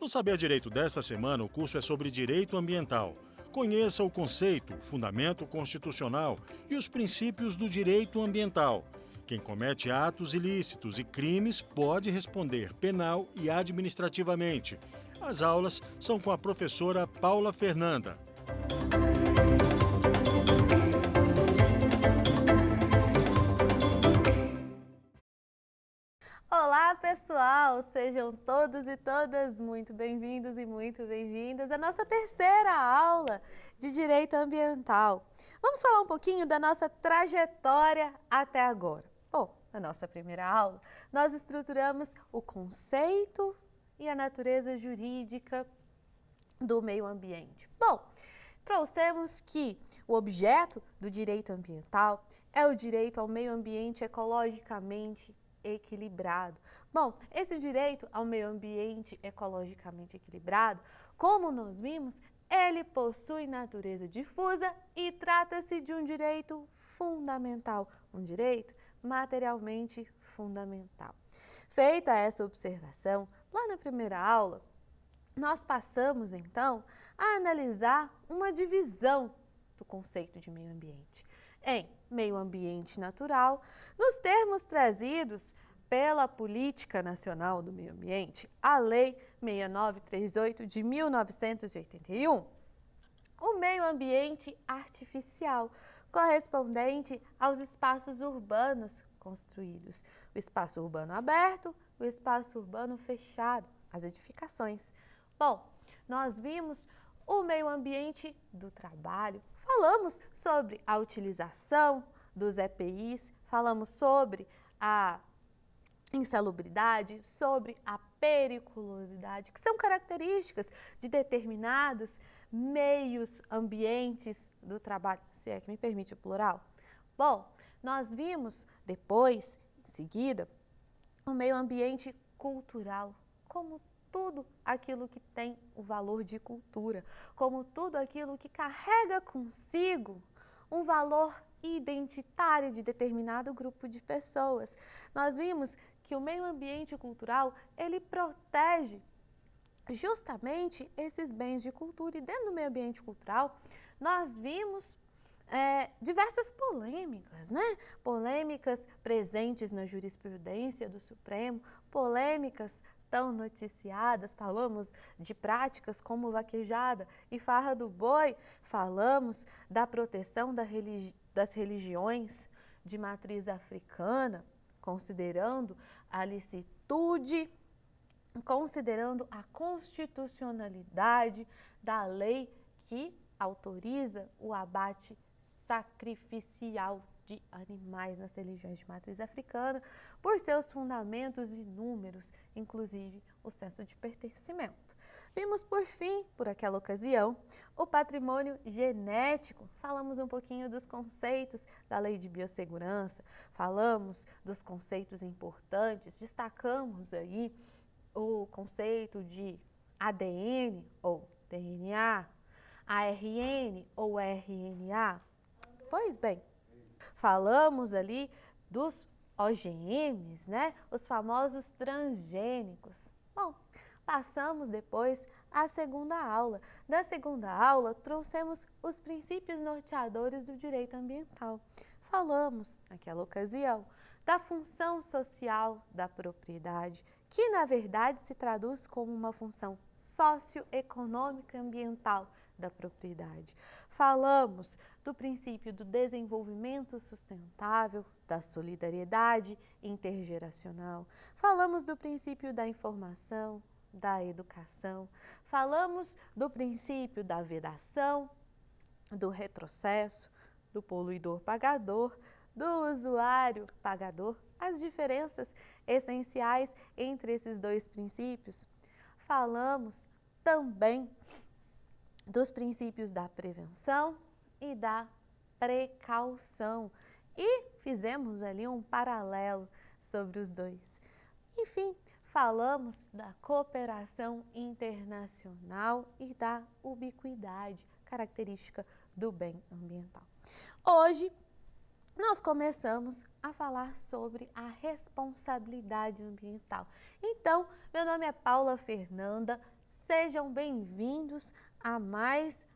No Saber Direito desta semana, o curso é sobre direito ambiental. Conheça o conceito, fundamento constitucional e os princípios do direito ambiental. Quem comete atos ilícitos e crimes pode responder penal e administrativamente. As aulas são com a professora Paula Fernanda. Olá, pessoal! Sejam todos e todas muito bem-vindos e muito bem-vindas à nossa terceira aula de Direito Ambiental. Vamos falar um pouquinho da nossa trajetória até agora. Bom, na nossa primeira aula, nós estruturamos o conceito e a natureza jurídica do meio ambiente. Bom, trouxemos que o objeto do direito ambiental é o direito ao meio ambiente ecologicamente equilibrado. Bom, esse direito ao meio ambiente ecologicamente equilibrado, como nós vimos, ele possui natureza difusa e trata-se de um direito fundamental, um direito materialmente fundamental. Feita essa observação, lá na primeira aula, nós passamos então a analisar uma divisão do conceito de meio ambiente em meio ambiente natural, nos termos trazidos pela Política Nacional do Meio Ambiente, a Lei 6938 de 1981, o meio ambiente artificial, correspondente aos espaços urbanos construídos, o espaço urbano aberto, o espaço urbano fechado, as edificações. Bom, nós vimos o meio ambiente do trabalho, falamos sobre a utilização dos EPIs, falamos sobre a insalubridade, sobre a periculosidade, que são características de determinados meios ambientes do trabalho, se é que me permite o plural. Bom, nós vimos depois, em seguida, o meio ambiente cultural, como tudo aquilo que tem o valor de cultura, como tudo aquilo que carrega consigo um valor identitário de determinado grupo de pessoas. Nós vimos que o meio ambiente cultural, ele protege justamente esses bens de cultura. E dentro do meio ambiente cultural, nós vimos diversas polêmicas, né? Polêmicas presentes na jurisprudência do Supremo, polêmicas tão noticiadas, falamos de práticas como vaquejada e farra do boi, falamos da proteção das religiões de matriz africana, considerando a licitude, considerando a constitucionalidade da lei que autoriza o abate sacrificial de animais nas religiões de matriz africana, por seus fundamentos inúmeros, inclusive o senso de pertencimento. Vimos, por fim, por aquela ocasião, o patrimônio genético. Falamos um pouquinho dos conceitos da lei de biossegurança, falamos dos conceitos importantes, destacamos aí o conceito de ADN ou DNA, ARN ou RNA. Pois bem, falamos ali dos OGMs, né? Os famosos transgênicos. Bom, passamos depois à segunda aula. Na segunda aula, trouxemos os princípios norteadores do direito ambiental. Falamos, naquela ocasião, da função social da propriedade, que na verdade se traduz como uma função socioeconômica e ambiental da propriedade. Falamos do princípio do desenvolvimento sustentável, da solidariedade intergeracional. Falamos do princípio da informação, da educação. Falamos do princípio da vedação, do retrocesso, do poluidor pagador, do usuário pagador, as diferenças essenciais entre esses dois princípios. Falamos também dos princípios da prevenção e da precaução e fizemos ali um paralelo sobre os dois. Enfim, falamos da cooperação internacional e da ubiquidade, característica do bem ambiental. Hoje, nós começamos a falar sobre a responsabilidade ambiental. Então, meu nome é Paula Fernanda, Sejam bem-vindos a mais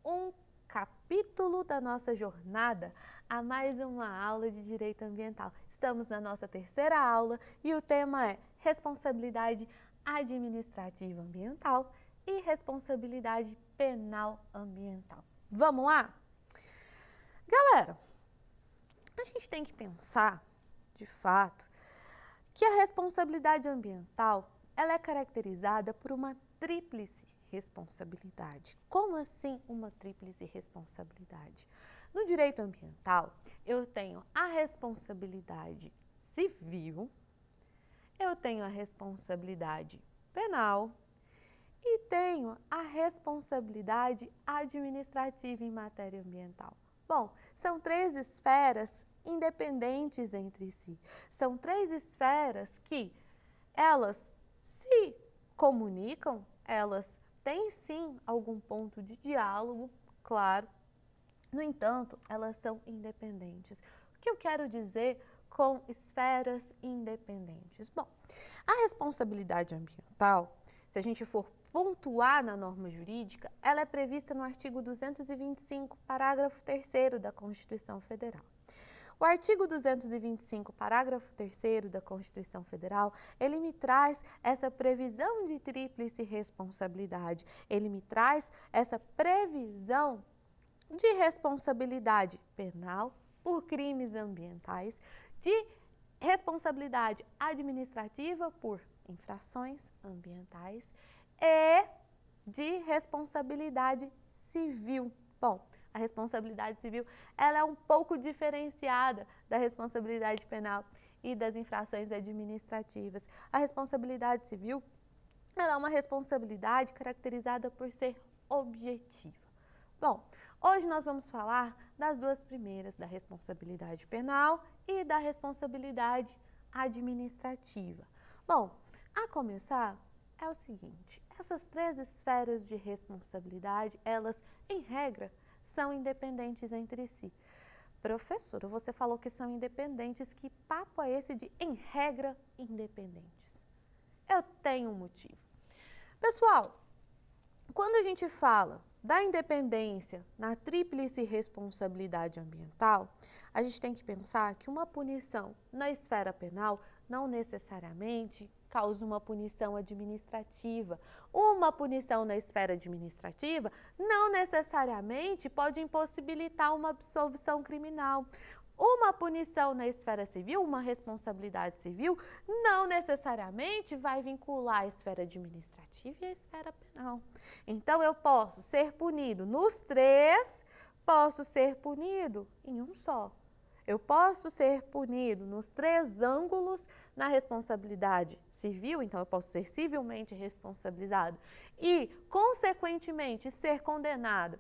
um capítulo da nossa jornada, a mais uma aula de Direito Ambiental. Estamos na nossa terceira aula e o tema é Responsabilidade Administrativa Ambiental e Responsabilidade Penal Ambiental. Vamos lá? Galera, a gente tem que pensar, de fato, que a responsabilidade ambiental ela é caracterizada por uma tríplice responsabilidade. Como assim uma tríplice responsabilidade? No direito ambiental, eu tenho a responsabilidade civil, eu tenho a responsabilidade penal e tenho a responsabilidade administrativa em matéria ambiental. Bom, são três esferas independentes entre si. São três esferas que elas se comunicam, elas têm sim algum ponto de diálogo, claro. No entanto, elas são independentes. O que eu quero dizer com esferas independentes? Bom, a responsabilidade ambiental, se a gente for pontuar na norma jurídica, ela é prevista no artigo 225, parágrafo 3º da Constituição Federal. O artigo 225, parágrafo 3º da Constituição Federal, ele me traz essa previsão de tríplice responsabilidade, ele me traz essa previsão de responsabilidade penal por crimes ambientais, de responsabilidade administrativa por infrações ambientais e de responsabilidade civil. Bom, a responsabilidade civil ela é um pouco diferenciada da responsabilidade penal e das infrações administrativas. A responsabilidade civil ela é uma responsabilidade caracterizada por ser objetiva. Bom, hoje nós vamos falar das duas primeiras, da responsabilidade penal e da responsabilidade administrativa. Bom, a começar é o seguinte, essas três esferas de responsabilidade, elas, em regra, são independentes entre si. Professora, você falou que são independentes, que papo é esse de, em regra, independentes? Eu tenho um motivo. Pessoal, quando a gente fala da independência na tríplice responsabilidade ambiental, a gente tem que pensar que uma punição na esfera penal não necessariamente causa uma punição administrativa. Uma punição na esfera administrativa não necessariamente pode impossibilitar uma absolvição criminal. Uma punição na esfera civil, uma responsabilidade civil, não necessariamente vai vincular a esfera administrativa e a esfera penal. Então, eu posso ser punido nos três, posso ser punido em um só. Eu posso ser punido nos três ângulos na responsabilidade civil, então eu posso ser civilmente responsabilizado e, consequentemente, ser condenado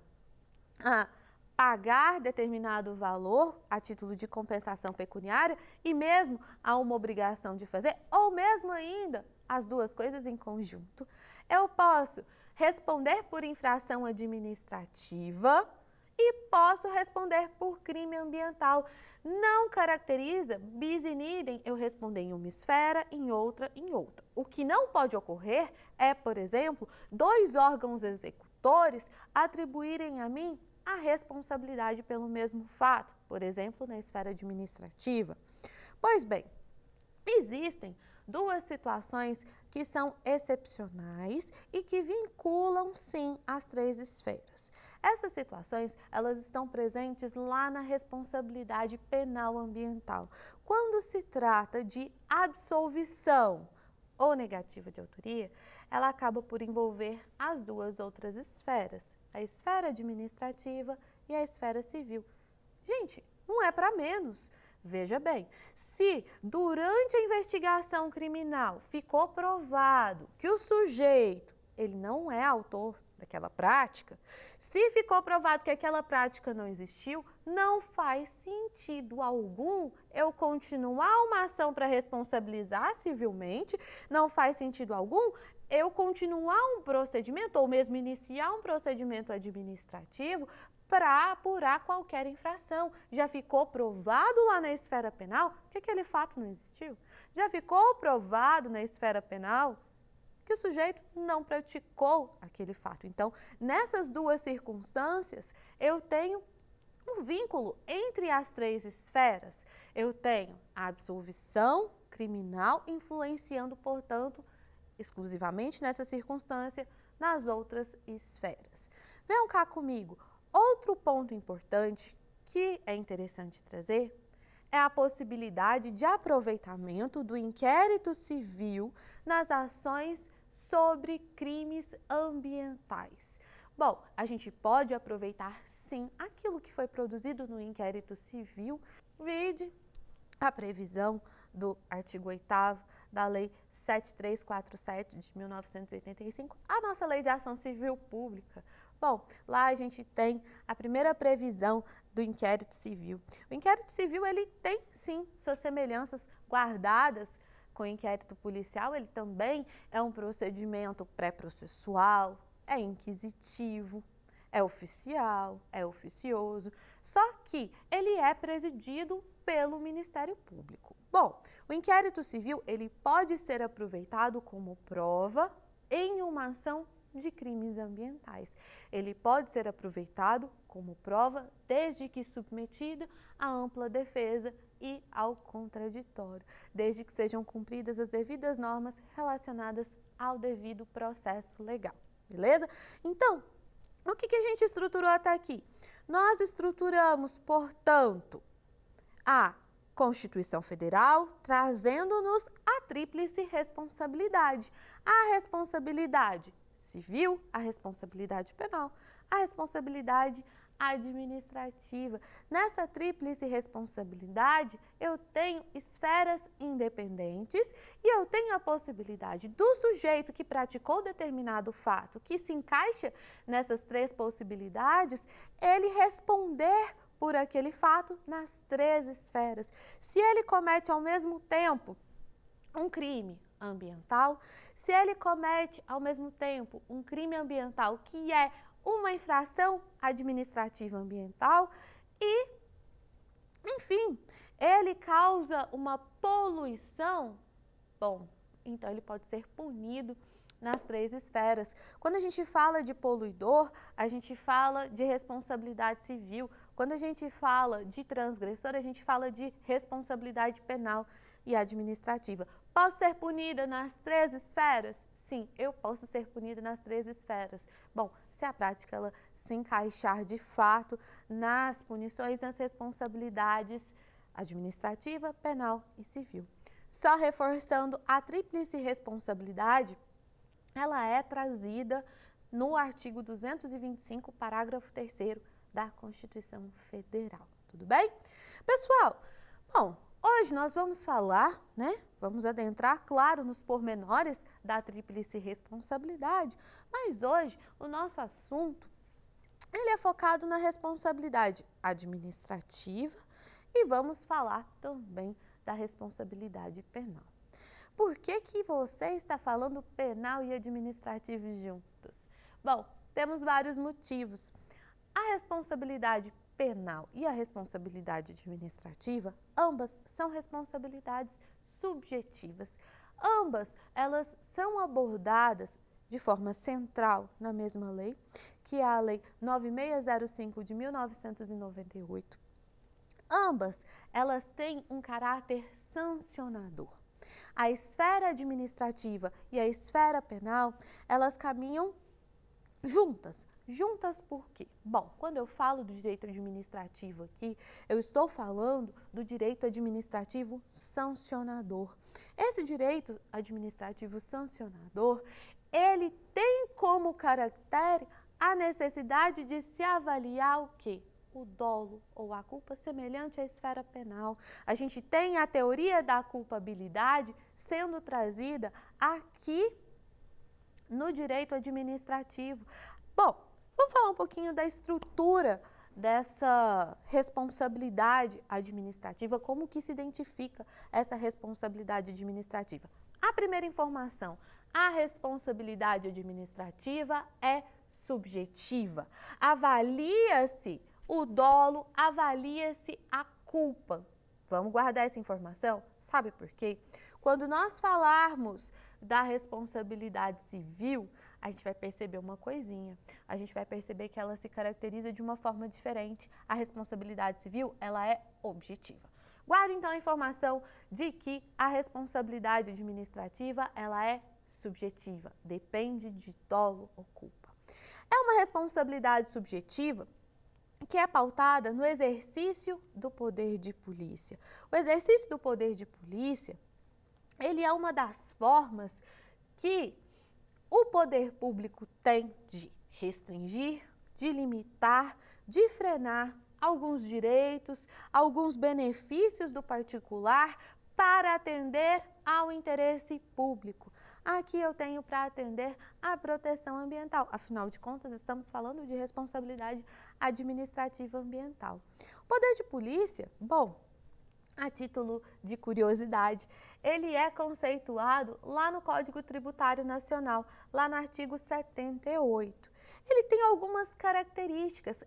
a pagar determinado valor a título de compensação pecuniária e mesmo a uma obrigação de fazer, ou mesmo ainda as duas coisas em conjunto. Eu posso responder por infração administrativa e posso responder por crime ambiental. Não caracteriza bis in idem eu responder em uma esfera, em outra. O que não pode ocorrer é, por exemplo, dois órgãos executores atribuírem a mim a responsabilidade pelo mesmo fato, por exemplo, na esfera administrativa. Pois bem, existem duas situações que são excepcionais e que vinculam, sim, as três esferas. Essas situações, elas estão presentes lá na responsabilidade penal ambiental. Quando se trata de absolvição ou negativa de autoria, ela acaba por envolver as duas outras esferas, a esfera administrativa e a esfera civil. Gente, não é para menos. Veja bem, se durante a investigação criminal ficou provado que o sujeito ele não é autor daquela prática, se ficou provado que aquela prática não existiu, não faz sentido algum eu continuar uma ação para responsabilizar civilmente, não faz sentido algum eu continuar um procedimento ou mesmo iniciar um procedimento administrativo para apurar qualquer infração. Já ficou provado lá na esfera penal que aquele fato não existiu? Já ficou provado na esfera penal que o sujeito não praticou aquele fato. Então, nessas duas circunstâncias, eu tenho um vínculo entre as três esferas. Eu tenho a absolvição criminal influenciando, portanto, exclusivamente nessa circunstância, nas outras esferas. Venham cá comigo. Outro ponto importante que é interessante trazer é a possibilidade de aproveitamento do inquérito civil nas ações sobre crimes ambientais. Bom, a gente pode aproveitar sim aquilo que foi produzido no inquérito civil, vide a previsão do artigo 8º da Lei 7347 de 1985, a nossa Lei de Ação Civil Pública. Bom, lá a gente tem a primeira previsão do inquérito civil. O inquérito civil, ele tem sim suas semelhanças guardadas com o inquérito policial, ele também é um procedimento pré-processual, é inquisitivo, é oficial, é oficioso, só que ele é presidido pelo Ministério Público. Bom, o inquérito civil, ele pode ser aproveitado como prova em uma ação de crimes ambientais. Ele pode ser aproveitado como prova desde que submetida à ampla defesa e ao contraditório, desde que sejam cumpridas as devidas normas relacionadas ao devido processo legal, beleza? Então, o que a gente estruturou até aqui? Nós estruturamos, portanto, a Constituição Federal, trazendo-nos a tríplice responsabilidade. A responsabilidade civil, a responsabilidade penal, a responsabilidade administrativa. Nessa tríplice responsabilidade, eu tenho esferas independentes e eu tenho a possibilidade do sujeito que praticou determinado fato, que se encaixa nessas três possibilidades, ele responder por aquele fato nas três esferas. Se ele comete ao mesmo tempo um crime ambiental, se ele comete ao mesmo tempo um crime ambiental que é uma infração administrativa ambiental e, enfim, ele causa uma poluição, bom, então ele pode ser punido nas três esferas. Quando a gente fala de poluidor, a gente fala de responsabilidade civil. Quando a gente fala de transgressor, a gente fala de responsabilidade penal e administrativa. Posso ser punida nas três esferas? Sim, eu posso ser punida nas três esferas. Bom, se a prática ela se encaixar de fato nas punições, nas responsabilidades administrativa, penal e civil. Só reforçando a tríplice responsabilidade, ela é trazida no artigo 225, parágrafo 3º da Constituição Federal. Tudo bem? Pessoal, bom, hoje nós vamos falar, vamos adentrar, claro, nos pormenores da tríplice responsabilidade, mas hoje o nosso assunto, ele é focado na responsabilidade administrativa e vamos falar também da responsabilidade penal. Por que você está falando penal e administrativo juntos? Bom, temos vários motivos. A responsabilidade penal e a responsabilidade administrativa, ambas são responsabilidades subjetivas. Ambas, elas são abordadas de forma central na mesma lei, que é a Lei 9605 de 1998. Ambas, elas têm um caráter sancionador. A esfera administrativa e a esfera penal, elas caminham juntas. Juntas por quê? Bom, quando eu falo do direito administrativo aqui, eu estou falando do direito administrativo sancionador. Esse direito administrativo sancionador, ele tem como caractere a necessidade de se avaliar o quê? O dolo ou a culpa semelhante à esfera penal. A gente tem a teoria da culpabilidade sendo trazida aqui no direito administrativo. Bom, vamos falar um pouquinho da estrutura dessa responsabilidade administrativa, como que se identifica essa responsabilidade administrativa. A primeira informação, a responsabilidade administrativa é subjetiva. Avalia-se o dolo, avalia-se a culpa. Vamos guardar essa informação? Sabe por quê? Quando nós falarmos da responsabilidade civil, a gente vai perceber uma coisinha. A gente vai perceber que ela se caracteriza de uma forma diferente. A responsabilidade civil, ela é objetiva. Guarde então a informação de que a responsabilidade administrativa, ela é subjetiva, depende de dolo ou culpa. É uma responsabilidade subjetiva que é pautada no exercício do poder de polícia. O exercício do poder de polícia, ele é uma das formas que o poder público tem de restringir, de limitar, de frenar alguns direitos, alguns benefícios do particular para atender ao interesse público. Aqui eu tenho para atender à proteção ambiental. Afinal de contas, estamos falando de responsabilidade administrativa ambiental. O poder de polícia, bom, a título de curiosidade, ele é conceituado lá no Código Tributário Nacional, lá no artigo 78. Ele tem algumas características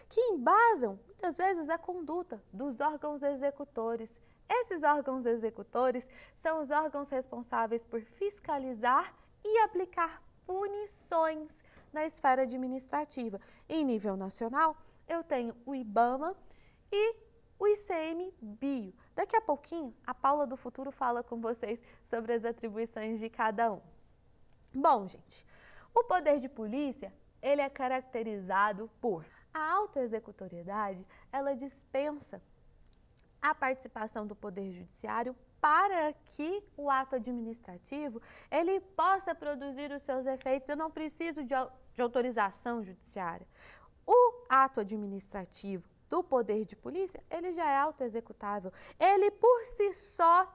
que embasam, muitas vezes, a conduta dos órgãos executores. Esses órgãos executores são os órgãos responsáveis por fiscalizar e aplicar punições na esfera administrativa. Em nível nacional, eu tenho o IBAMA e o ICMBio. Daqui a pouquinho, a Paula do Futuro fala com vocês sobre as atribuições de cada um. Bom, gente, o poder de polícia, ele é caracterizado por a autoexecutoriedade, ela dispensa a participação do Poder Judiciário para que o ato administrativo ele possa produzir os seus efeitos. Eu não preciso de autorização judiciária. O ato administrativo do Poder de Polícia, ele já é autoexecutável. Ele, por si só,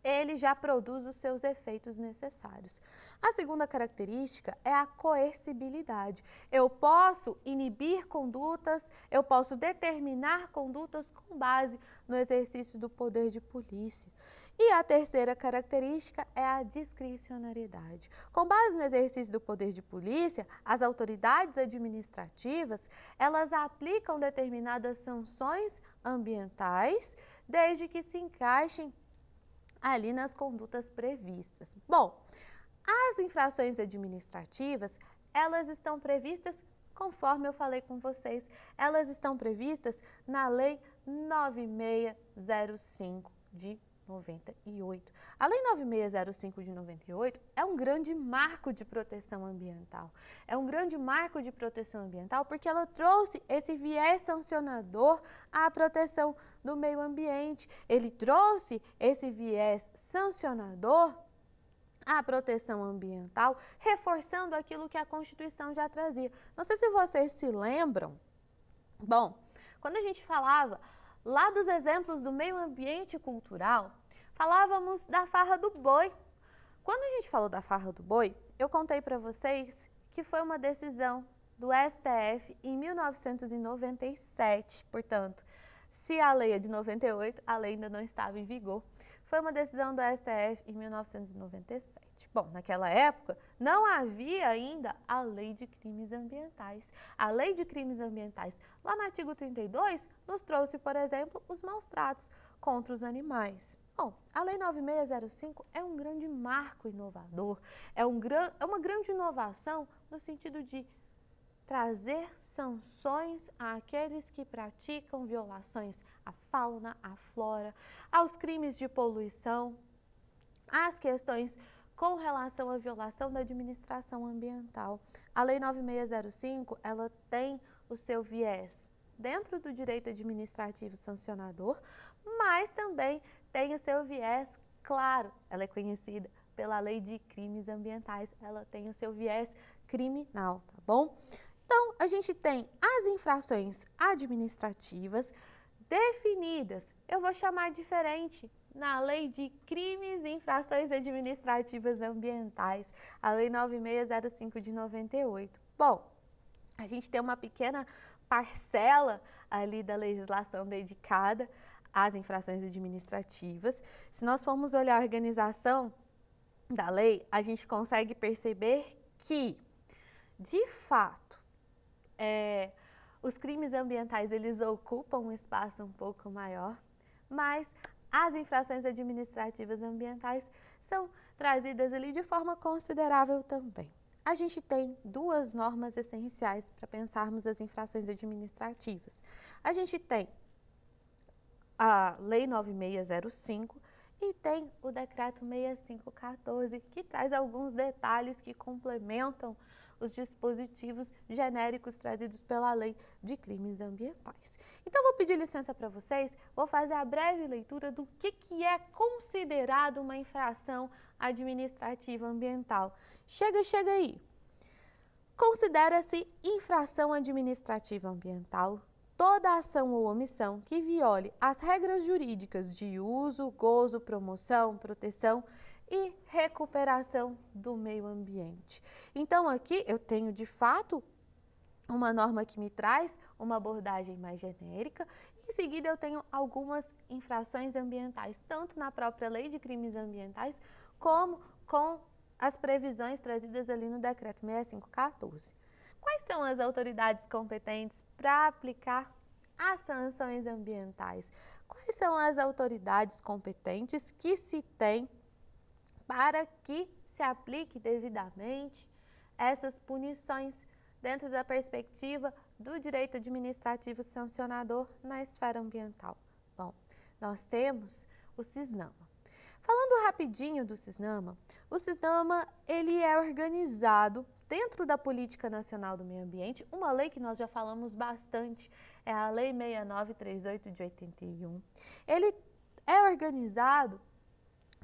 ele já produz os seus efeitos necessários. A segunda característica é a coercibilidade. Eu posso inibir condutas, eu posso determinar condutas com base no exercício do poder de polícia. E a terceira característica é a discricionariedade. Com base no exercício do poder de polícia, as autoridades administrativas, elas aplicam determinadas sanções ambientais, desde que se encaixem ali nas condutas previstas. Bom, as infrações administrativas, elas estão previstas, conforme eu falei com vocês, elas estão previstas na Lei 9605 de 98. A Lei 9605 de 98 é um grande marco de proteção ambiental. É um grande marco de proteção ambiental porque ela trouxe esse viés sancionador à proteção do meio ambiente. Ele trouxe esse viés sancionador à proteção ambiental, reforçando aquilo que a Constituição já trazia. Não sei se vocês se lembram. Bom, quando a gente falava lá dos exemplos do meio ambiente cultural, falávamos da farra do boi. Quando a gente falou da farra do boi, eu contei para vocês que foi uma decisão do STF em 1997. Portanto, se a lei é de 98, a lei ainda não estava em vigor. Foi uma decisão do STF em 1997. Bom, naquela época, não havia ainda a Lei de Crimes Ambientais. A Lei de Crimes Ambientais, lá no artigo 32, nos trouxe, por exemplo, os maus-tratos contra os animais. Bom, a Lei 9605 é um grande marco inovador, é uma grande inovação no sentido de trazer sanções àqueles que praticam violações à fauna, à flora, aos crimes de poluição, às questões com relação à violação da administração ambiental. A Lei 9605, ela tem o seu viés dentro do direito administrativo sancionador, mas também tem o seu viés, claro, ela é conhecida pela Lei de Crimes Ambientais, ela tem o seu viés criminal, tá bom? Então, a gente tem as infrações administrativas definidas, eu vou chamar diferente, na Lei de Crimes e Infrações Administrativas Ambientais, a Lei 9605 de 98. Bom, a gente tem uma pequena parcela ali da legislação dedicada às infrações administrativas. Se nós formos olhar a organização da lei, a gente consegue perceber que, de fato, os crimes ambientais, eles ocupam um espaço um pouco maior, mas as infrações administrativas ambientais são trazidas ali de forma considerável também. A gente tem duas normas essenciais para pensarmos as infrações administrativas. A gente tem a Lei 9605 e tem o Decreto 6514, que traz alguns detalhes que complementam os dispositivos genéricos trazidos pela Lei de Crimes Ambientais. Então, vou pedir licença para vocês, vou fazer a breve leitura do que é considerado uma infração administrativa ambiental. Chega aí. Considera-se infração administrativa ambiental toda ação ou omissão que viole as regras jurídicas de uso, gozo, promoção, proteção e recuperação do meio ambiente. Então, aqui eu tenho, de fato, uma norma que me traz uma abordagem mais genérica. Em seguida, eu tenho algumas infrações ambientais, tanto na própria Lei de Crimes Ambientais, como com as previsões trazidas ali no Decreto 6514. Quais são as autoridades competentes para aplicar as sanções ambientais? Quais são as autoridades competentes que se tem para que se aplique devidamente essas punições dentro da perspectiva do direito administrativo sancionador na esfera ambiental? Bom, nós temos o CISNAMA. Falando rapidinho do CISNAMA, o CISNAMA ele é organizado dentro da Política Nacional do Meio Ambiente, uma lei que nós já falamos bastante, é a Lei 6938 de 81. Ele é organizado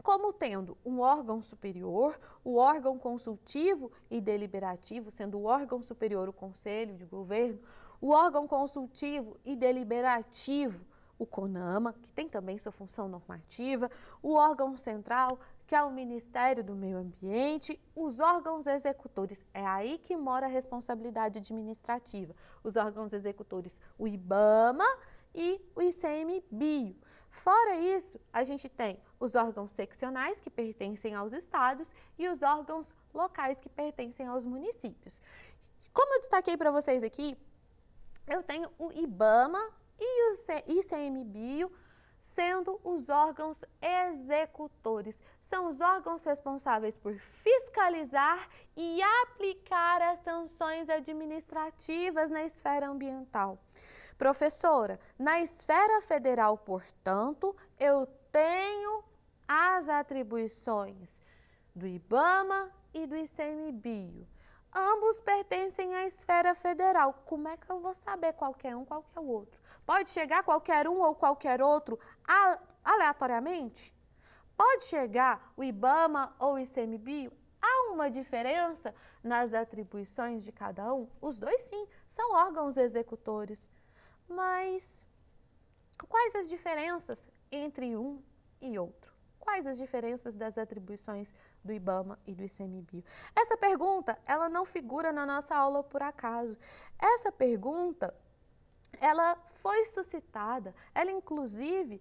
como tendo um órgão superior, o órgão consultivo e deliberativo, sendo o órgão superior o Conselho de Governo, o órgão consultivo e deliberativo, o CONAMA, que tem também sua função normativa, o órgão central, que é o Ministério do Meio Ambiente, os órgãos executores, é aí que mora a responsabilidade administrativa, os órgãos executores, o IBAMA e o ICMBio. Fora isso, a gente tem os órgãos seccionais, que pertencem aos estados, e os órgãos locais, que pertencem aos municípios. Como eu destaquei para vocês aqui, eu tenho o IBAMA e o ICMBio sendo os órgãos executores. São os órgãos responsáveis por fiscalizar e aplicar as sanções administrativas na esfera ambiental. Professora, na esfera federal, portanto, eu tenho as atribuições do IBAMA e do ICMBio. Ambos pertencem à esfera federal. Como é que eu vou saber qual que é um, qual que é o outro? Pode chegar qualquer um ou qualquer outro aleatoriamente? Pode chegar o IBAMA ou o ICMBio? Há uma diferença nas atribuições de cada um? Os dois, sim, são órgãos executores. Mas quais as diferenças entre um e outro? Quais as diferenças das atribuições do IBAMA e do ICMBio? Essa pergunta, ela não figura na nossa aula por acaso. Essa pergunta, ela foi suscitada, ela inclusive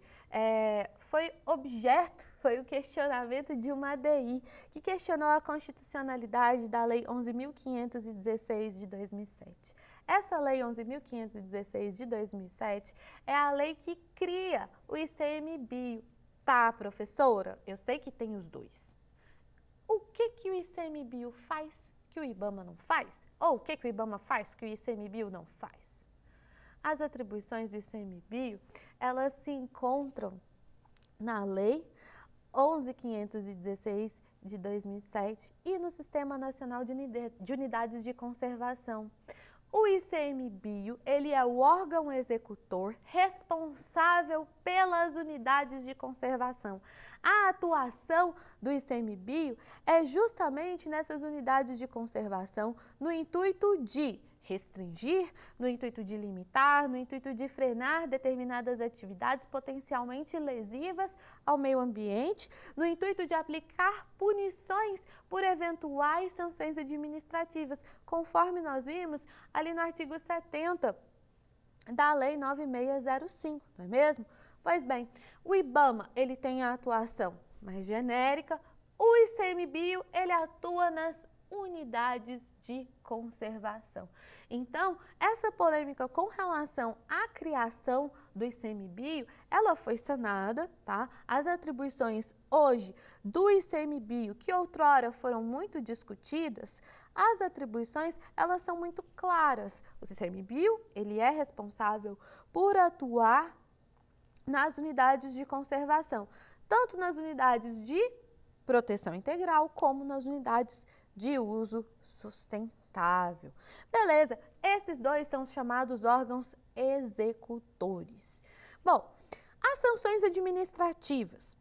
foi o questionamento de uma ADI, que questionou a constitucionalidade da Lei 11.516 de 2007. Essa Lei 11.516 de 2007 é a lei que cria o ICMBio. Tá, professora, eu sei que tem os dois. O que o ICMBio faz que o IBAMA não faz? Ou o que o IBAMA faz que o ICMBio não faz? As atribuições do ICMBio, elas se encontram na Lei 11.516 de 2007 e no Sistema Nacional de Unidades de Conservação. O ICMBio, ele é o órgão executor responsável pelas unidades de conservação. A atuação do ICMBio é justamente nessas unidades de conservação no intuito de restringir, no intuito de limitar, no intuito de frenar determinadas atividades potencialmente lesivas ao meio ambiente, no intuito de aplicar punições por eventuais sanções administrativas, conforme nós vimos ali no artigo 70 da Lei 9605, não é mesmo? Pois bem, o IBAMA, ele tem a atuação mais genérica, o ICMBio, ele atua nas unidades de conservação. Então, essa polêmica com relação à criação do ICMBio, ela foi sanada, tá? As atribuições hoje do ICMBio, que outrora foram muito discutidas, as atribuições, elas são muito claras. O ICMBio, ele é responsável por atuar nas unidades de conservação, tanto nas unidades de proteção integral, como nas unidades de uso sustentável. Beleza, esses dois são os chamados órgãos executores. Bom, as sanções administrativas.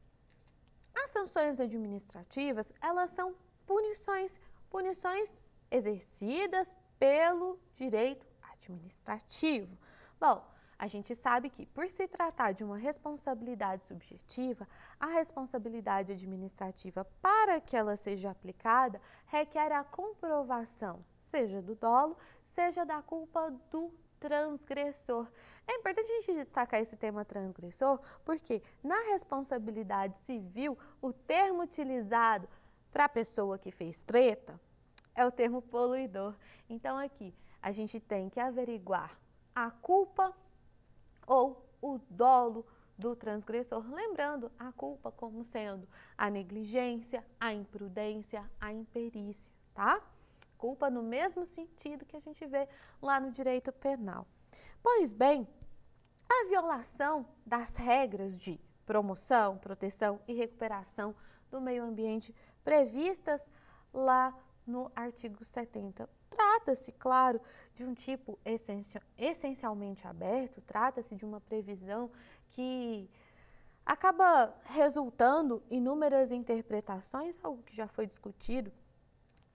As sanções administrativas, elas são punições exercidas pelo direito administrativo. Bom, a gente sabe que, por se tratar de uma responsabilidade subjetiva, a responsabilidade administrativa, para que ela seja aplicada, requer a comprovação, seja do dolo, seja da culpa do transgressor. É importante a gente destacar esse tema transgressor, porque na responsabilidade civil, o termo utilizado para a pessoa que fez treta é o termo poluidor. Então, aqui, a gente tem que averiguar a culpa ou o dolo do transgressor, lembrando a culpa como sendo a negligência, a imprudência, a imperícia, tá? Culpa no mesmo sentido que a gente vê lá no direito penal. Pois bem, a violação das regras de promoção, proteção e recuperação do meio ambiente previstas lá no artigo 70. Trata-se, claro, de um tipo essencialmente aberto, trata-se de uma previsão que acaba resultando em inúmeras interpretações, algo que já foi discutido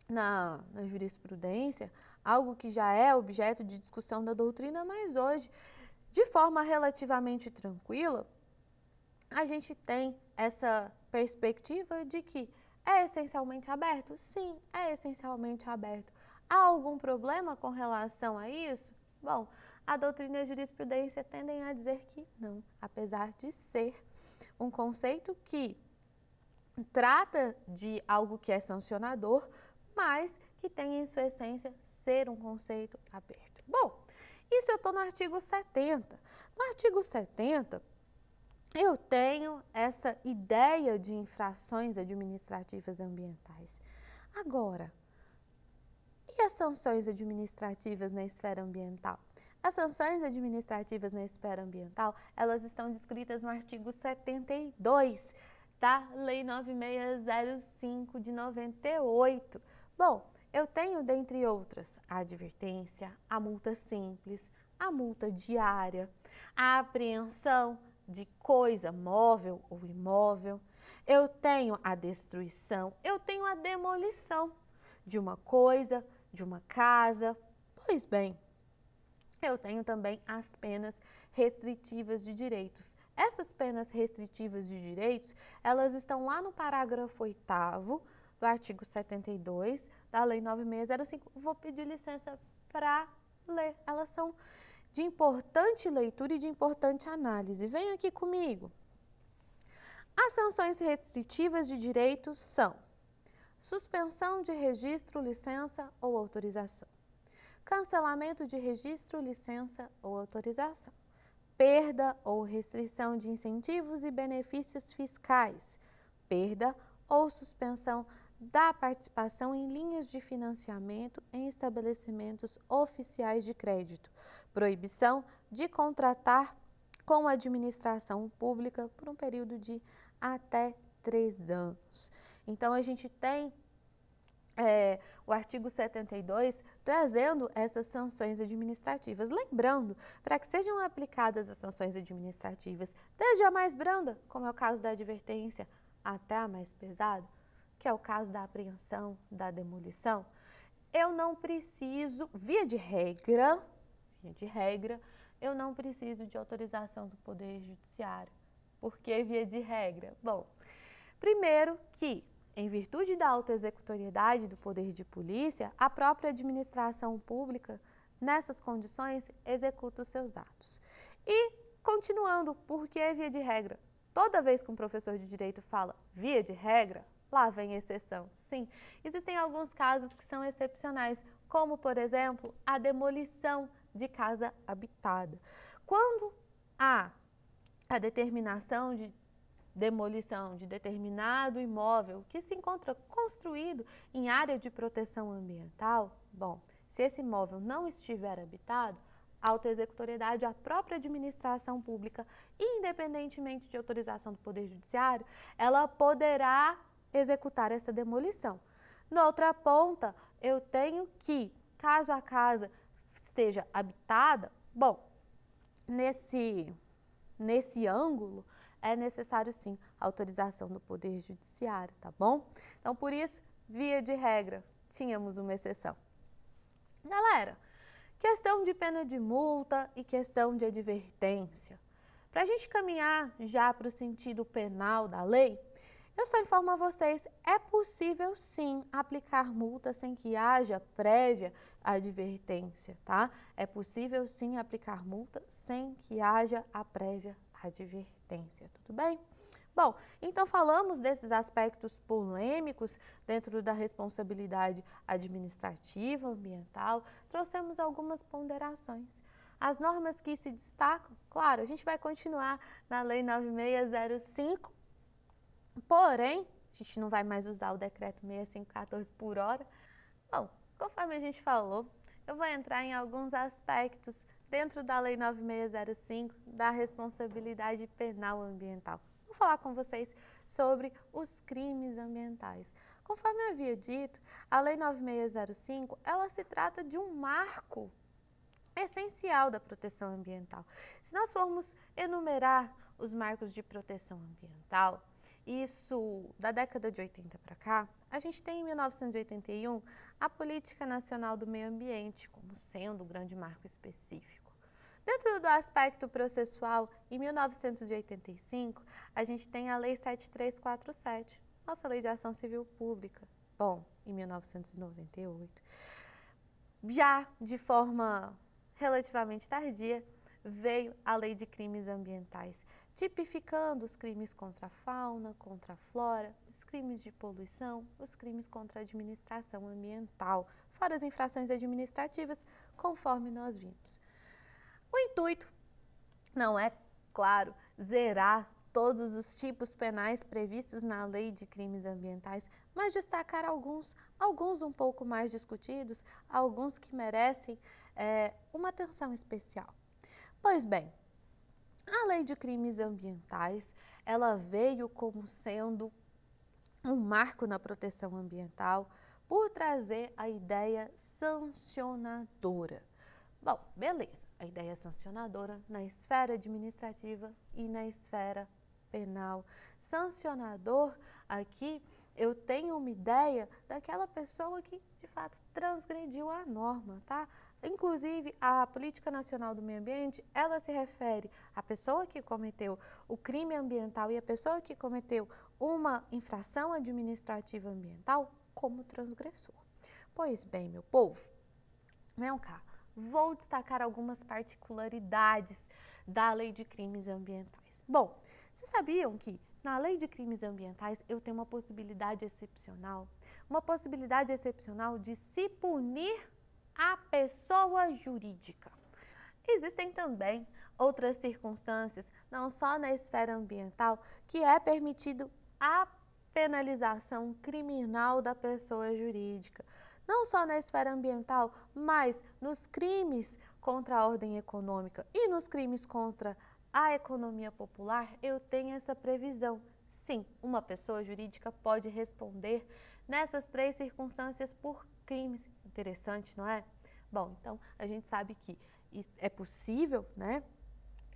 na jurisprudência, algo que já é objeto de discussão da doutrina, mas hoje, de forma relativamente tranquila, a gente tem essa perspectiva de que é essencialmente aberto? Sim, é essencialmente aberto. Há algum problema com relação a isso? Bom, a doutrina e a jurisprudência tendem a dizer que não, apesar de ser um conceito que trata de algo que é sancionador, mas que tem em sua essência ser um conceito aberto. Bom, isso eu estou no artigo 70. No artigo 70, eu tenho essa ideia de infrações administrativas ambientais. Agora, e as sanções administrativas na esfera ambiental? As sanções administrativas na esfera ambiental, elas estão descritas no artigo 72 da Lei 9605 de 98. Bom, eu tenho, dentre outras, a advertência, a multa simples, a multa diária, a apreensão de coisa móvel ou imóvel, eu tenho a destruição, eu tenho a demolição de uma coisa, de uma casa. Pois bem, eu tenho também as penas restritivas de direitos. Essas penas restritivas de direitos, elas estão lá no parágrafo 8º do artigo 72 da Lei 9605. Vou pedir licença para ler. Elas são de importante leitura e de importante análise. Venha aqui comigo. As sanções restritivas de direitos são suspensão de registro, licença ou autorização, cancelamento de registro, licença ou autorização, perda ou restrição de incentivos e benefícios fiscais, perda ou suspensão da participação em linhas de financiamento em estabelecimentos oficiais de crédito, proibição de contratar com a administração pública por um período de até 3 anos. Então, a gente tem o artigo 72 trazendo essas sanções administrativas. Lembrando, para que sejam aplicadas as sanções administrativas, desde a mais branda, como é o caso da advertência, até a mais pesada, que é o caso da apreensão, da demolição, eu não preciso, via de regra, eu não preciso de autorização do Poder Judiciário. Por que via de regra? Bom, primeiro que, em virtude da autoexecutoriedade do poder de polícia, a própria administração pública, nessas condições, executa os seus atos. E, continuando, por que via de regra? Toda vez que um professor de direito fala via de regra, Lá vem exceção. Sim, existem alguns casos que são excepcionais, como, por exemplo, a demolição de casa habitada. Quando há a determinação de demolição de determinado imóvel que se encontra construído em área de proteção ambiental, bom, se esse imóvel não estiver habitado, a autoexecutoriedade, a própria administração pública, independentemente de autorização do Poder Judiciário, ela poderá executar essa demolição. Na outra ponta, eu tenho que, caso a casa esteja habitada, bom, nesse ângulo, é necessário sim a autorização do Poder Judiciário, tá bom? Então, por isso, via de regra, tínhamos uma exceção. Galera, questão de pena de multa e questão de advertência. Para a gente caminhar já para o sentido penal da lei, eu só informo a vocês, é possível sim aplicar multa sem que haja prévia advertência, tá? É possível sim aplicar multa sem que haja a prévia advertência, tudo bem? Bom, então falamos desses aspectos polêmicos dentro da responsabilidade administrativa, ambiental, trouxemos algumas ponderações. As normas que se destacam, claro, a gente vai continuar na Lei 9605, porém, a gente não vai mais usar o decreto 6514 por hora. Bom, conforme a gente falou, eu vou entrar em alguns aspectos dentro da Lei 9605 da responsabilidade penal ambiental. Vou falar com vocês sobre os crimes ambientais. Conforme eu havia dito, a Lei 9605, ela se trata de um marco essencial da proteção ambiental. Se nós formos enumerar os marcos de proteção ambiental, isso da década de 80 para cá, a gente tem em 1981 a Política Nacional do Meio Ambiente como sendo um grande marco específico. Dentro do aspecto processual, em 1985, a gente tem a Lei 7347, nossa Lei de Ação Civil Pública. Bom, em 1998, já de forma relativamente tardia, veio a Lei de Crimes Ambientais, tipificando os crimes contra a fauna, contra a flora, os crimes de poluição, os crimes contra a administração ambiental, fora as infrações administrativas, conforme nós vimos. O intuito não é, claro, zerar todos os tipos penais previstos na Lei de Crimes Ambientais, mas destacar alguns um pouco mais discutidos, alguns que merecem uma atenção especial. Pois bem, a Lei de Crimes Ambientais, ela veio como sendo um marco na proteção ambiental por trazer a ideia sancionadora. Bom, beleza, a ideia sancionadora na esfera administrativa e na esfera penal. Sancionador, aqui eu tenho uma ideia daquela pessoa que, de fato, transgrediu a norma, tá? Inclusive, a Política Nacional do Meio Ambiente, ela se refere à pessoa que cometeu o crime ambiental e a pessoa que cometeu uma infração administrativa ambiental como transgressor. Pois bem, meu povo, vem cá, vou destacar algumas particularidades da Lei de Crimes Ambientais. Bom, vocês sabiam que na Lei de Crimes Ambientais eu tenho uma possibilidade excepcional de se punir a pessoa jurídica. Existem também outras circunstâncias, não só na esfera ambiental, que é permitido a penalização criminal da pessoa jurídica. Não só na esfera ambiental, mas nos crimes contra a ordem econômica e nos crimes contra a economia popular, eu tenho essa previsão. Sim, uma pessoa jurídica pode responder nessas três circunstâncias por crimes. Interessante, não é? Bom, então a gente sabe que é possível, né,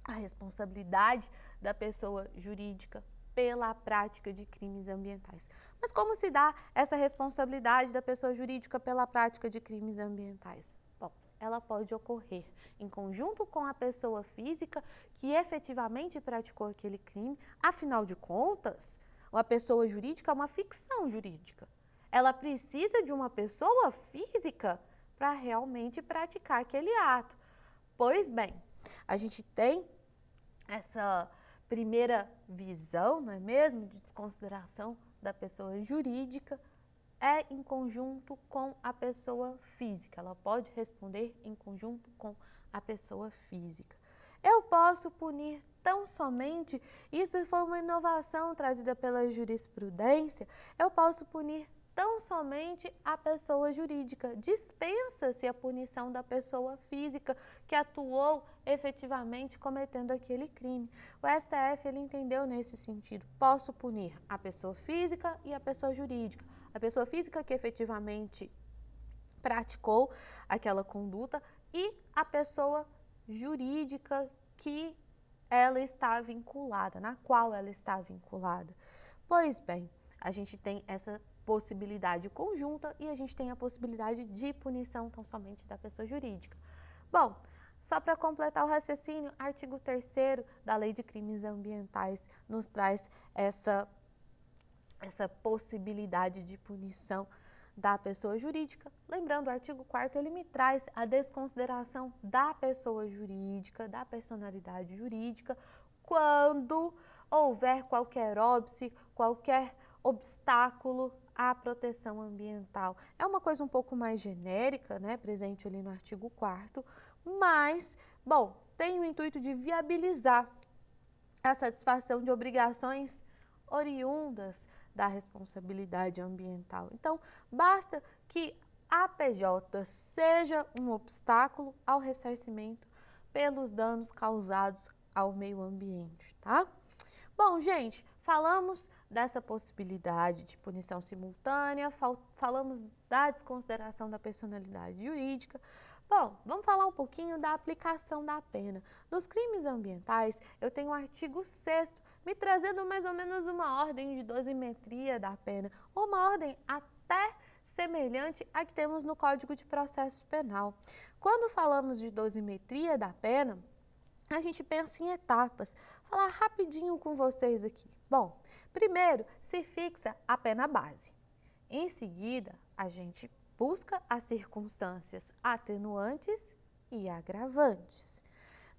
a responsabilidade da pessoa jurídica pela prática de crimes ambientais. Mas como se dá essa responsabilidade da pessoa jurídica pela prática de crimes ambientais? Bom, ela pode ocorrer em conjunto com a pessoa física que efetivamente praticou aquele crime. Afinal de contas, uma pessoa jurídica é uma ficção jurídica. Ela precisa de uma pessoa física para realmente praticar aquele ato. Pois bem, a gente tem essa primeira visão, não é mesmo, de desconsideração da pessoa jurídica é em conjunto com a pessoa física. Ela pode responder em conjunto com a pessoa física. Eu posso punir tão somente, isso foi uma inovação trazida pela jurisprudência, eu posso punir tão somente a pessoa jurídica. Dispensa-se a punição da pessoa física que atuou efetivamente cometendo aquele crime. O STF ele entendeu nesse sentido. Posso punir a pessoa física e a pessoa jurídica. A pessoa física que efetivamente praticou aquela conduta e a pessoa jurídica que ela está vinculada, na qual ela está vinculada. Pois bem, a gente tem essa possibilidade conjunta e a gente tem a possibilidade de punição tão somente da pessoa jurídica. Bom, só para completar o raciocínio, artigo 3º da Lei de Crimes Ambientais nos traz essa possibilidade de punição da pessoa jurídica. Lembrando, o artigo 4º ele me traz a desconsideração da pessoa jurídica, da personalidade jurídica, quando houver qualquer óbice, qualquer obstáculo à proteção ambiental. É uma coisa um pouco mais genérica, né, presente ali no artigo 4º, mas, bom, tem o intuito de viabilizar a satisfação de obrigações oriundas da responsabilidade ambiental. Então, basta que a PJ seja um obstáculo ao ressarcimento pelos danos causados ao meio ambiente, tá? Bom, gente, falamos dessa possibilidade de punição simultânea, falamos da desconsideração da personalidade jurídica. Bom, vamos falar um pouquinho da aplicação da pena. Nos crimes ambientais, eu tenho o artigo 6º me trazendo mais ou menos uma ordem de dosimetria da pena, ou uma ordem até semelhante à que temos no Código de Processo Penal. Quando falamos de dosimetria da pena, a gente pensa em etapas. Vou falar rapidinho com vocês aqui. Bom, primeiro se fixa a pena base. Em seguida, a gente busca as circunstâncias atenuantes e agravantes.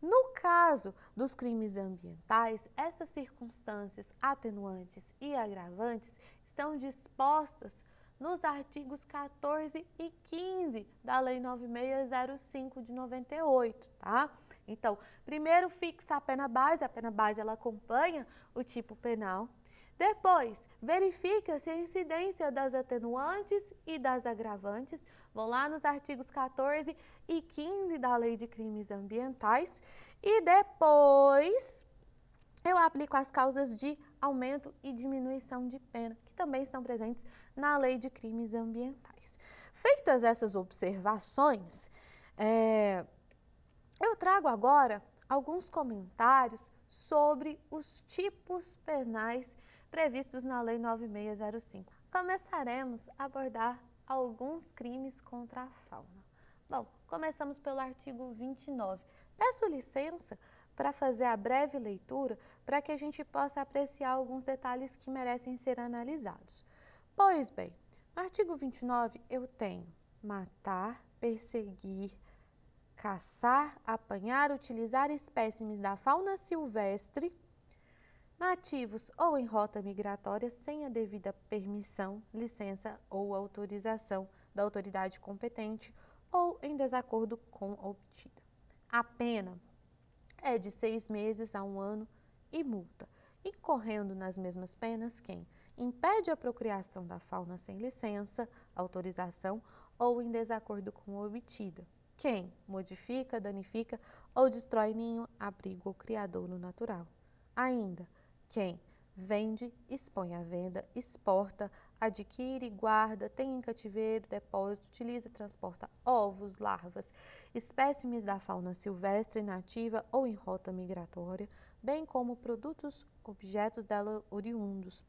No caso dos crimes ambientais, essas circunstâncias atenuantes e agravantes estão dispostas nos artigos 14 e 15 da Lei 9605 de 98, tá? Então, primeiro fixa a pena base ela acompanha o tipo penal. Depois, verifica-se a incidência das atenuantes e das agravantes. Vão lá nos artigos 14 e 15 da Lei de Crimes Ambientais. E depois, eu aplico as causas de aumento e diminuição de pena, que também estão presentes na Lei de Crimes Ambientais. Feitas essas observações, eu trago agora alguns comentários sobre os tipos penais previstos na Lei 9605. Começaremos a abordar alguns crimes contra a fauna. Bom, começamos pelo artigo 29. Peço licença para fazer a breve leitura para que a gente possa apreciar alguns detalhes que merecem ser analisados. Pois bem, no artigo 29 eu tenho matar, perseguir, caçar, apanhar, utilizar espécimes da fauna silvestre, nativos ou em rota migratória sem a devida permissão, licença ou autorização da autoridade competente ou em desacordo com a obtida. A pena é de 6 meses a 1 ano e multa, incorrendo nas mesmas penas quem impede a procriação da fauna sem licença, autorização ou em desacordo com a obtida. Quem modifica, danifica ou destrói ninho, abrigo ou criadouro natural. Ainda, quem vende, expõe à venda, exporta, adquire, guarda, tem em cativeiro, depósito, utiliza, transporta ovos, larvas, espécimes da fauna silvestre, nativa ou em rota migratória, bem como produtos, objetos dela oriundos,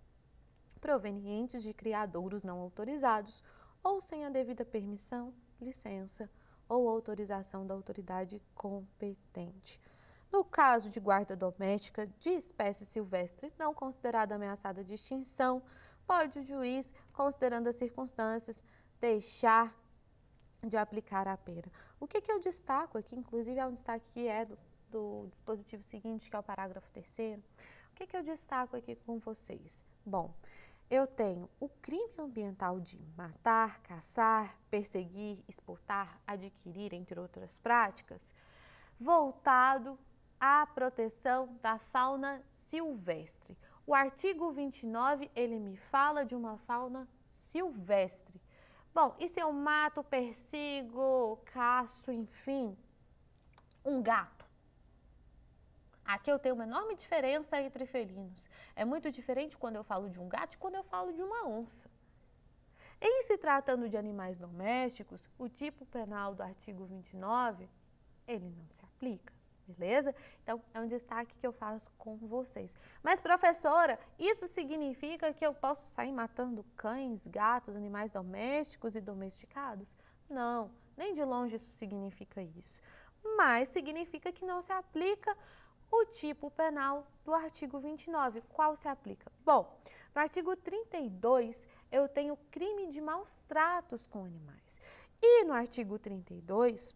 provenientes de criadouros não autorizados ou sem a devida permissão, licença ou autorização da autoridade competente. No caso de guarda doméstica de espécie silvestre não considerada ameaçada de extinção, pode o juiz, considerando as circunstâncias, deixar de aplicar a pena. O que eu destaco aqui, inclusive é um destaque que é do dispositivo seguinte, que é o parágrafo 3º. O que eu destaco aqui com vocês? Bom, eu tenho o crime ambiental de matar, caçar, perseguir, exportar, adquirir, entre outras práticas, voltado à proteção da fauna silvestre. O artigo 29, ele me fala de uma fauna silvestre. Bom, e se eu mato, persigo, caço, enfim, um gato? Aqui eu tenho uma enorme diferença entre felinos. É muito diferente quando eu falo de um gato e quando eu falo de uma onça. Em se tratando de animais domésticos, o tipo penal do artigo 29, ele não se aplica, beleza? Então, é um destaque que eu faço com vocês. Mas, professora, isso significa que eu posso sair matando cães, gatos, animais domésticos e domesticados? Não, nem de longe isso significa isso. Mas significa que não se aplica o tipo penal do artigo 29. Qual se aplica? Bom, no artigo 32, eu tenho crime de maus tratos com animais. E no artigo 32,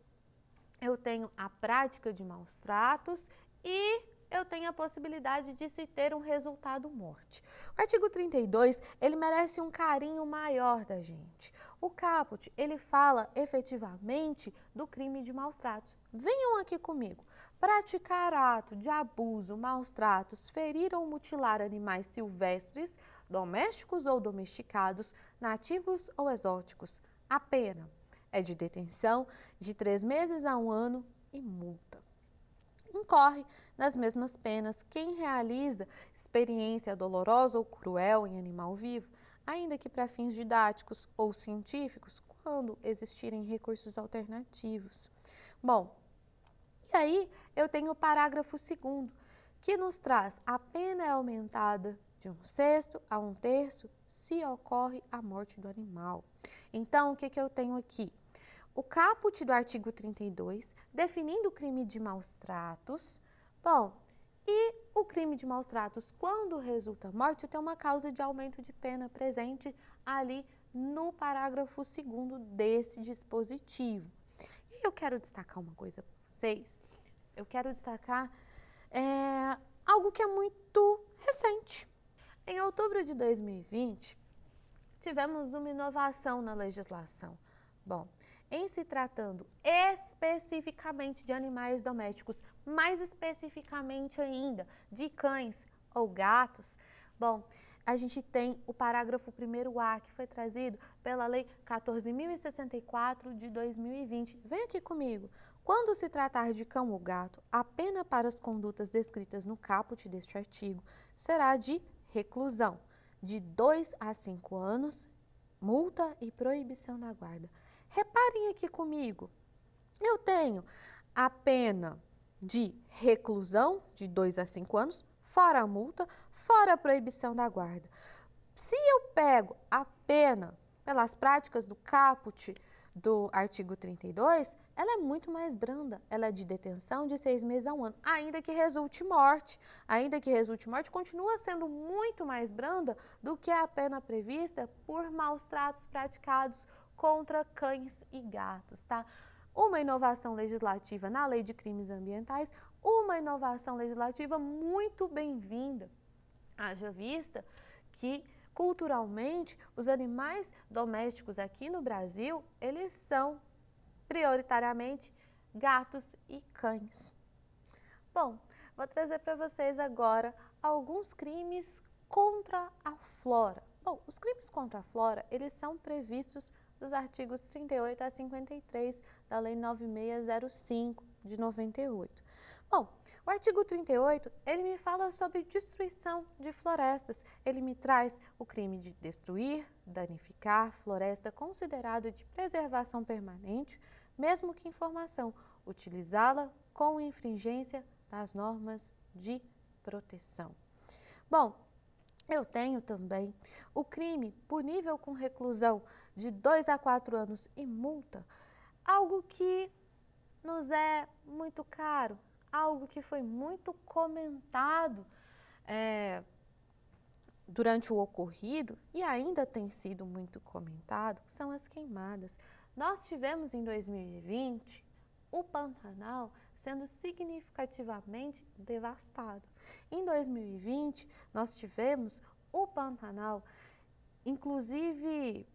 eu tenho a prática de maus tratos e eu tenho a possibilidade de se ter um resultado morte. O artigo 32, ele merece um carinho maior da gente. O caput, ele fala efetivamente do crime de maus tratos. Venham aqui comigo. Praticar ato de abuso, maus tratos, ferir ou mutilar animais silvestres, domésticos ou domesticados, nativos ou exóticos. A pena é de detenção de 3 meses a 1 ano e multa. Incorre nas mesmas penas quem realiza experiência dolorosa ou cruel em animal vivo, ainda que para fins didáticos ou científicos, quando existirem recursos alternativos. Bom, e aí eu tenho o parágrafo 2º, que nos traz a pena é aumentada de 1/6 a 1/3 se ocorre a morte do animal. Então, o que eu tenho aqui? O caput do artigo 32, definindo o crime de maus tratos. Bom, e o crime de maus tratos, quando resulta morte, tem uma causa de aumento de pena presente ali no parágrafo 2º desse dispositivo. E eu quero destacar uma coisa para vocês. Eu quero destacar algo que é muito recente. Em outubro de 2020, tivemos uma inovação na legislação. Bom, em se tratando especificamente de animais domésticos, mais especificamente ainda de cães ou gatos, bom, a gente tem o parágrafo 1º-A, que foi trazido pela Lei 14.064 de 2020. Vem aqui comigo. Quando se tratar de cão ou gato, a pena para as condutas descritas no caput deste artigo será de reclusão, de 2 a 5 anos, multa e proibição da guarda. Reparem aqui comigo, eu tenho a pena de reclusão de 2 a 5 anos, fora a multa, fora a proibição da guarda. Se eu pego a pena pelas práticas do caput do artigo 32, ela é muito mais branda, ela é de detenção de 6 meses a 1 ano, ainda que resulte morte. Ainda que resulte morte, continua sendo muito mais branda do que a pena prevista por maus tratos praticados contra cães e gatos, tá? Uma inovação legislativa na Lei de Crimes Ambientais, uma inovação legislativa muito bem-vinda. Haja vista que, culturalmente, os animais domésticos aqui no Brasil, eles são prioritariamente gatos e cães. Bom, vou trazer para vocês agora alguns crimes contra a flora. Bom, os crimes contra a flora, eles são previstos dos artigos 38 a 53 da Lei 9605 de 98. Bom, o artigo 38, ele me fala sobre destruição de florestas. Ele me traz o crime de destruir, danificar floresta considerada de preservação permanente, mesmo que em formação, utilizá-la com infringência das normas de proteção. Bom, eu tenho também o crime punível com reclusão de 2 a 4 anos e multa, algo que nos é muito caro, algo que foi muito comentado durante o ocorrido e ainda tem sido muito comentado, que são as queimadas. Nós tivemos em 2020 o Pantanal sendo significativamente devastado. Em 2020, nós tivemos o Pantanal inclusive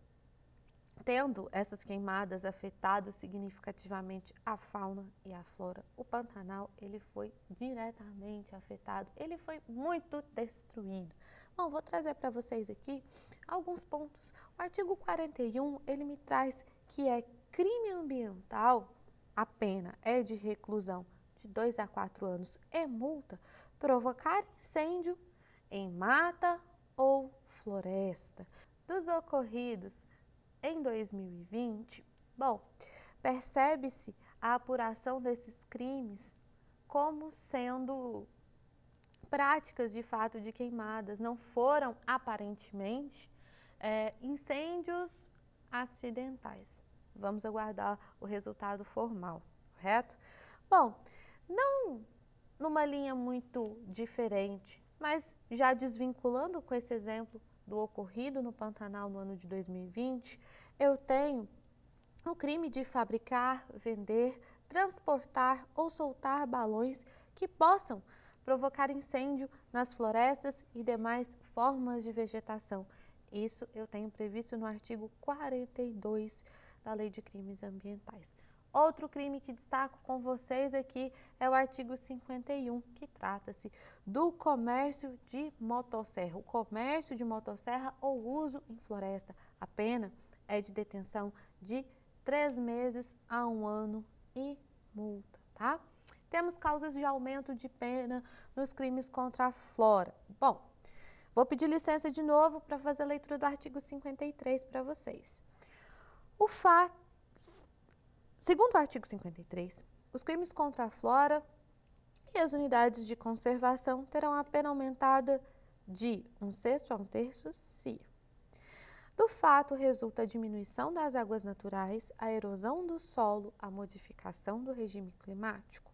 tendo essas queimadas afetado significativamente a fauna e a flora, o Pantanal ele foi diretamente afetado, ele foi muito destruído. Bom, vou trazer para vocês aqui alguns pontos. O artigo 41, ele me traz que é crime ambiental, a pena é de reclusão de 2 a 4 anos e multa, provocar incêndio em mata ou floresta. Dos ocorridos em 2020, bom, percebe-se a apuração desses crimes como sendo práticas de fato de queimadas, não foram aparentemente incêndios acidentais. Vamos aguardar o resultado formal, correto? Bom, não numa linha muito diferente, mas já desvinculando com esse exemplo do ocorrido no Pantanal no ano de 2020, eu tenho o crime de fabricar, vender, transportar ou soltar balões que possam provocar incêndio nas florestas e demais formas de vegetação. Isso eu tenho previsto no artigo 42 da Lei de Crimes Ambientais. Outro crime que destaco com vocês aqui é o artigo 51, que trata-se do comércio de motosserra. O comércio de motosserra ou uso em floresta. A pena é de detenção de 3 meses a 1 ano e multa, tá? Temos causas de aumento de pena nos crimes contra a flora. Bom, vou pedir licença de novo para fazer a leitura do artigo 53 para vocês. Segundo o artigo 53, os crimes contra a flora e as unidades de conservação terão a pena aumentada de 1/6 a 1/3 se do fato resulta a diminuição das águas naturais, a erosão do solo, a modificação do regime climático,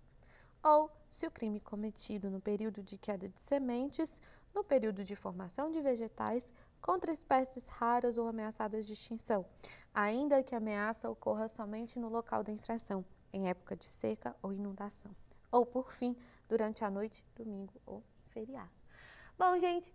ou se o crime cometido no período de queda de sementes, no período de formação de vegetais, contra espécies raras ou ameaçadas de extinção, ainda que a ameaça ocorra somente no local da infração, em época de seca ou inundação, ou, por fim, durante a noite, domingo ou feriado. Bom, gente,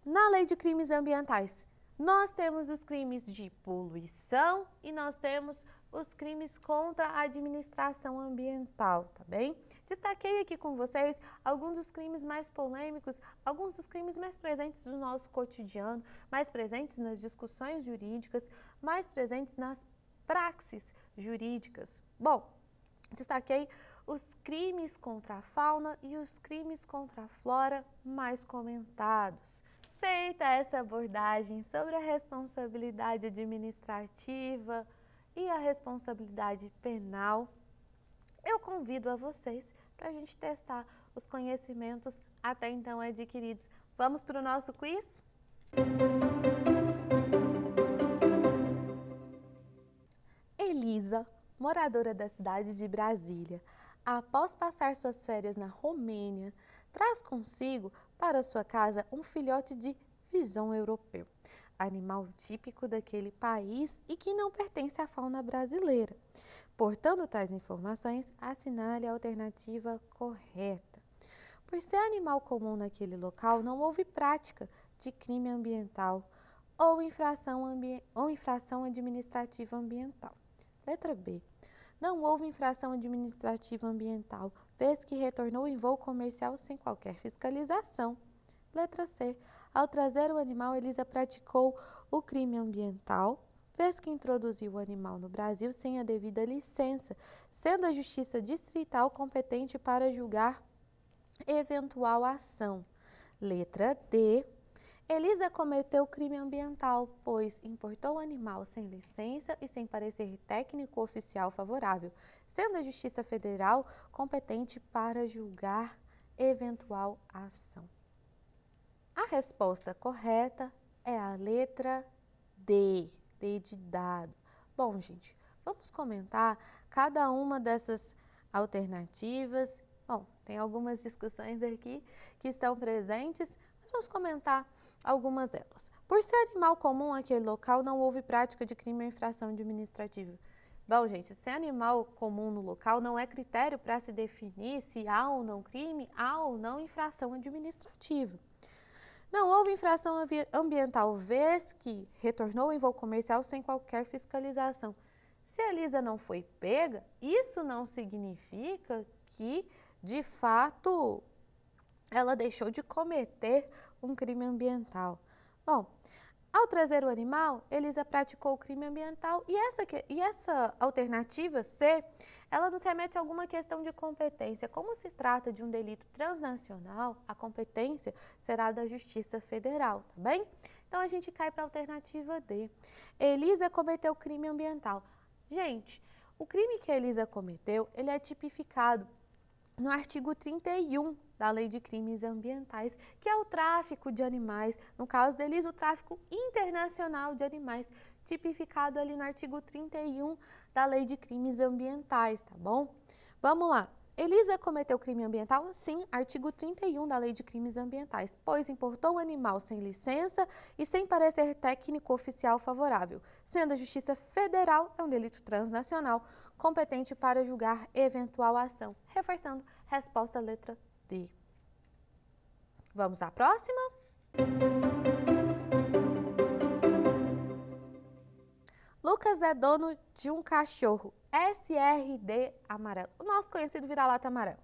na Lei de Crimes Ambientais, nós temos os crimes de poluição e nós temos os crimes contra a administração ambiental, tá bem? Destaquei aqui com vocês alguns dos crimes mais polêmicos, alguns dos crimes mais presentes no nosso cotidiano, mais presentes nas discussões jurídicas, mais presentes nas praxes jurídicas. Bom, destaquei os crimes contra a fauna e os crimes contra a flora mais comentados. Feita essa abordagem sobre a responsabilidade administrativa e a responsabilidade penal, eu convido a vocês para a gente testar os conhecimentos até então adquiridos. Vamos para o nosso quiz? Elisa, moradora da cidade de Brasília, após passar suas férias na Romênia, traz consigo para sua casa um filhote de visão europeu, animal típico daquele país e que não pertence à fauna brasileira. Portando tais informações, assinale a alternativa correta. Por ser animal comum naquele local, não houve prática de crime ambiental ou infração administrativa ambiental. Letra B. Não houve infração administrativa ambiental, vez que retornou em voo comercial sem qualquer fiscalização. Letra C. Ao trazer o animal, Elisa praticou o crime ambiental, vez que introduziu o animal no Brasil sem a devida licença, sendo a Justiça Distrital competente para julgar eventual ação. Letra D. Elisa cometeu crime ambiental, pois importou o animal sem licença e sem parecer técnico oficial favorável, sendo a Justiça Federal competente para julgar eventual ação. A resposta correta é a letra D, D de dado. Bom, gente, vamos comentar cada uma dessas alternativas. Bom, tem algumas discussões aqui que estão presentes, mas vamos comentar algumas delas. Por ser animal comum naquele local, não houve prática de crime ou infração administrativa. Bom, gente, ser animal comum no local não é critério para se definir se há ou não crime, há ou não infração administrativa. Não houve infração ambiental, vez que retornou em voo comercial sem qualquer fiscalização. Se a Elisa não foi pega, isso não significa que, de fato, ela deixou de cometer um crime ambiental. Bom, ao trazer o animal, Elisa praticou o crime ambiental e essa alternativa C, ela nos remete a alguma questão de competência. Como se trata de um delito transnacional, a competência será da Justiça Federal, tá bem? Então, a gente cai para a alternativa D. Elisa cometeu crime ambiental. Gente, o crime que a Elisa cometeu, ele é tipificado no artigo 31 da Lei de Crimes Ambientais, que é o tráfico de animais, no caso deles, o tráfico internacional de animais, tipificado ali no artigo 31 da Lei de Crimes Ambientais, tá bom? Vamos lá. Elisa cometeu crime ambiental? Sim, artigo 31 da Lei de Crimes Ambientais, pois importou um animal sem licença e sem parecer técnico oficial favorável, sendo a Justiça Federal é um delito transnacional, competente para julgar eventual ação. Reforçando, resposta letra D. Vamos à próxima? Lucas é dono de um cachorro SRD amarelo, o nosso conhecido vira-lata amarelo.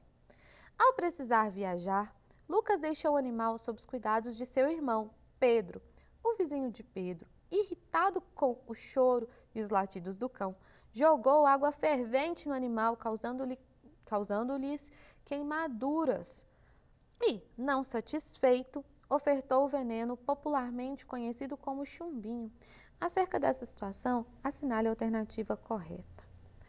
Ao precisar viajar, Lucas deixou o animal sob os cuidados de seu irmão, Pedro. O vizinho de Pedro, irritado com o choro e os latidos do cão, jogou água fervente no animal, causando-lhes queimaduras. E, não satisfeito, ofertou o veneno popularmente conhecido como chumbinho. Acerca dessa situação, assinale a alternativa correta.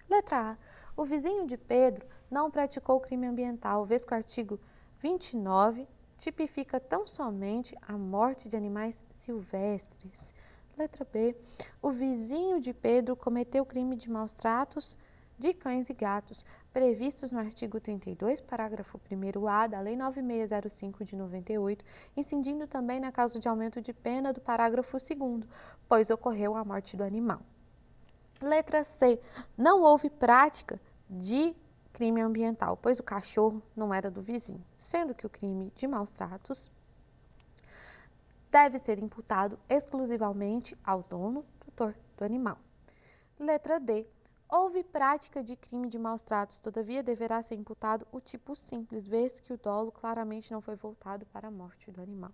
Letra A. O vizinho de Pedro não praticou crime ambiental, vez que o artigo 29 tipifica tão somente a morte de animais silvestres. Letra B. O vizinho de Pedro cometeu crime de maus tratos de cães e gatos, previstos no artigo 32, parágrafo 1º-A da Lei 9605 de 98, incidindo também na causa de aumento de pena do parágrafo 2º, pois ocorreu a morte do animal. Letra C. Não houve prática de crime ambiental, pois o cachorro não era do vizinho, sendo que o crime de maus tratos deve ser imputado exclusivamente ao dono, tutor do animal. Letra D. Houve prática de crime de maus tratos, todavia deverá ser imputado o tipo simples, vez que o dolo claramente não foi voltado para a morte do animal.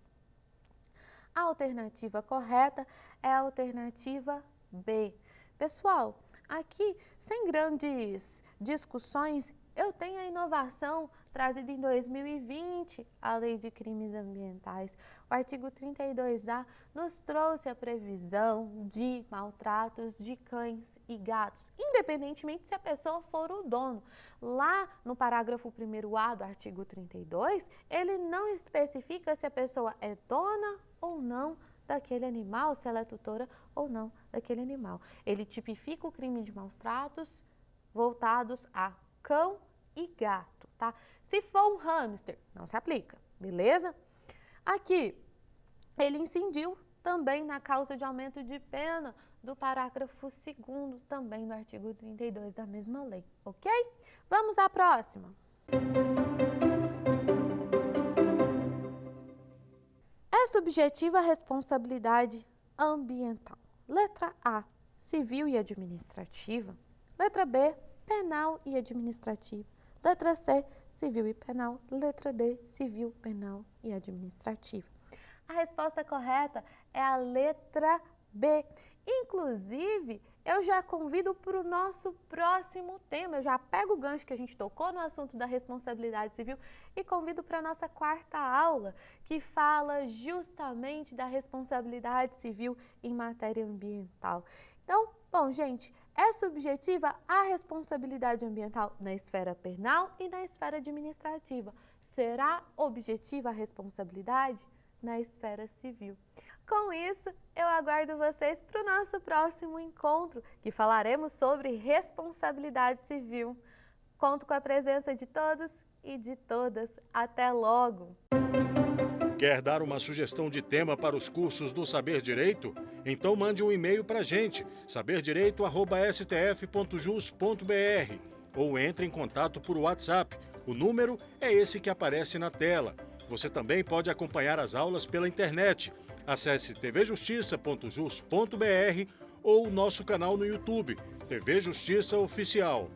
A alternativa correta é a alternativa B. Pessoal, aqui, sem grandes discussões, eu tenho a inovação trazida em 2020, a Lei de Crimes Ambientais. O artigo 32A nos trouxe a previsão de maltratos de cães e gatos, independentemente se a pessoa for o dono. Lá no parágrafo 1º-A do artigo 32, ele não especifica se a pessoa é dona ou não daquele animal, se ela é tutora ou não daquele animal. Ele tipifica o crime de maus tratos voltados a cão e gato, tá? Se for um hamster, não se aplica, beleza? Aqui, ele incidiu também na causa de aumento de pena do parágrafo 2º, também do artigo 32 da mesma lei, ok? Vamos à próxima. É subjetiva a responsabilidade ambiental. Letra A, civil e administrativa. Letra B, penal e administrativa. Letra C, civil e penal. Letra D, civil, penal e administrativa. A resposta correta é a letra B. Inclusive, eu já convido para o nosso próximo tema. Eu já pego o gancho que a gente tocou no assunto da responsabilidade civil e convido para a nossa quarta aula, que fala justamente da responsabilidade civil em matéria ambiental. Então, bom, gente, é subjetiva a responsabilidade ambiental na esfera penal e na esfera administrativa. Será objetiva a responsabilidade na esfera civil. Com isso, eu aguardo vocês para o nosso próximo encontro, que falaremos sobre responsabilidade civil. Conto com a presença de todos e de todas. Até logo! Quer dar uma sugestão de tema para os cursos do Saber Direito? Então mande um e-mail para a gente, saberdireito@stf.jus.br, ou entre em contato por WhatsApp. O número é esse que aparece na tela. Você também pode acompanhar as aulas pela internet. Acesse tvjustiça.jus.br ou o nosso canal no YouTube, TV Justiça Oficial.